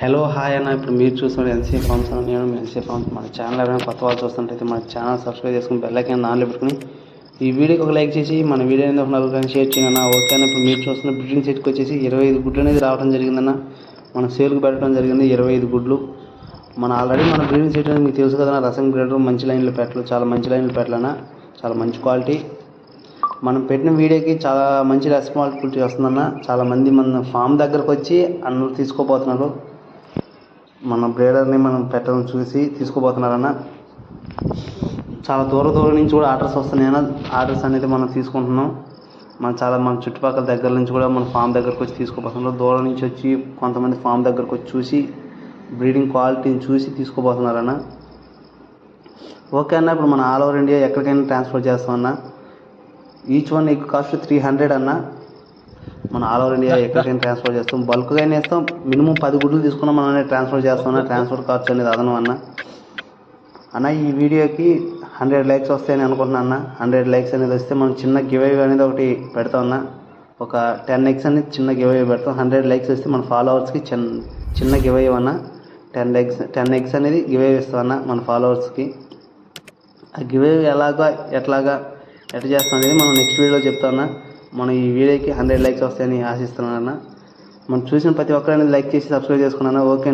Hello hi అన్న. ఇప్పుడు మీరు చూస్తున్న ఎన్సీ ఫార్మ్స్ అన్న. నేను ఎన్సీ ఫార్మ్స్. మన ఛానల్ ఎవరైనా కొత్త వాళ్ళు చూస్తుంటే మన ఛానల్ సబ్స్క్రైబ్ చేసుకుని బెల్ ఐకాన్ ఆన్లో పెట్టుకుని ఈ వీడియోకి ఒక లైక్ చేసి మన వీడియో అనేది ఒక నలుగురికి షేర్ చేయండి అన్న. ఓకే అన్న. ఇప్పుడు మీరు చూస్తున్న బ్రీడింగ్ సెట్కి వచ్చేసి 25 గుడ్లు అనేది రావడం జరిగిందన్న. మనం సేల్కి పెట్టడం జరిగింది 25 గుడ్లు. ఆల్రెడీ మన బ్రీడింగ్ సెట్ అనేది మీకు తెలుసు కదా, రసం బ్రీడర్ మంచి లైన్లు పెట్టాలి, చాలా మంచి లైన్లు పెట్టాలన్నా, చాలా మంచి క్వాలిటీ. మనం పెట్టిన వీడియోకి చాలా మంచి రెస్పాన్సిబిలిటీ వస్తుందన్న. చాలామంది మన ఫామ్ దగ్గరకు వచ్చి అన్ను తీసుకోపోతున్నారు. మన బ్రీడర్ని మనం పెట్టడం చూసి తీసుకోపోతున్నారన్న. చాలా దూరం నుంచి కూడా ఆర్డర్స్ వస్తున్నాయన్న. ఆర్డర్స్ అనేది మనం తీసుకుంటున్నాం. మన చుట్టుపక్కల దగ్గర నుంచి కూడా మన ఫామ్ దగ్గరకు వచ్చి తీసుకోపోతున్నారు. దూరం నుంచి వచ్చి కొంతమంది ఫామ్ దగ్గరకు వచ్చి చూసి బ్రీడింగ్ క్వాలిటీని చూసి తీసుకోపోతున్నారన్న. ఓకే అన్న. ఇప్పుడు మన ఆల్ ఓవర్ ఇండియా ఎక్కడికైనా ట్రాన్స్ఫర్ చేస్తామన్న. ఈచ్ వన్ ఎగ్ కాస్ట్ 300 అన్న. మన ఆల్ ఓవర్ ఇండియా ఎక్కడికైనా ట్రాన్స్ఫర్ చేస్తాం. బల్క్గానే ఇస్తాం. మినిమం 10 గుడ్లు తీసుకున్నాం మనం ట్రాన్స్ఫర్ చేస్తామన్నా. ట్రాన్స్ఫర్ ఖర్చు అనేది అదనం అన్న. ఈ వీడియోకి 100 లైక్స్ వస్తాయని అనుకుంటున్నా అన్న. 100 లైక్స్ అనేది వస్తే మనం చిన్న గివ్ అవే అనేది ఒకటి పెడతాం అన్న. ఒక 10 ఎగ్స్ అనేది చిన్న గివ్ అవే పెడతాం. 100 లైక్స్ వస్తే మన ఫాలోవర్స్కి చిన్న గివ్ అవే అన్న. 10 ఎగ్స్ అనేది గివ్ అవే ఇస్తాం అన్న మన ఫాలోవర్స్కి. ఆ గివ్ అవే ఎట్లా చేస్తాం అనేది మనం నెక్స్ట్ వీడియోలో చెప్తాం అన్న. మనం ఈ వీడియోకి 100 లైక్స్ వస్తాయని ఆశిస్తున్నాను అన్న. మనం చూసిన ప్రతి ఒక్కరు అనేది లైక్ చేసి సబ్స్క్రైబ్ చేసుకున్నాను. ఓకే.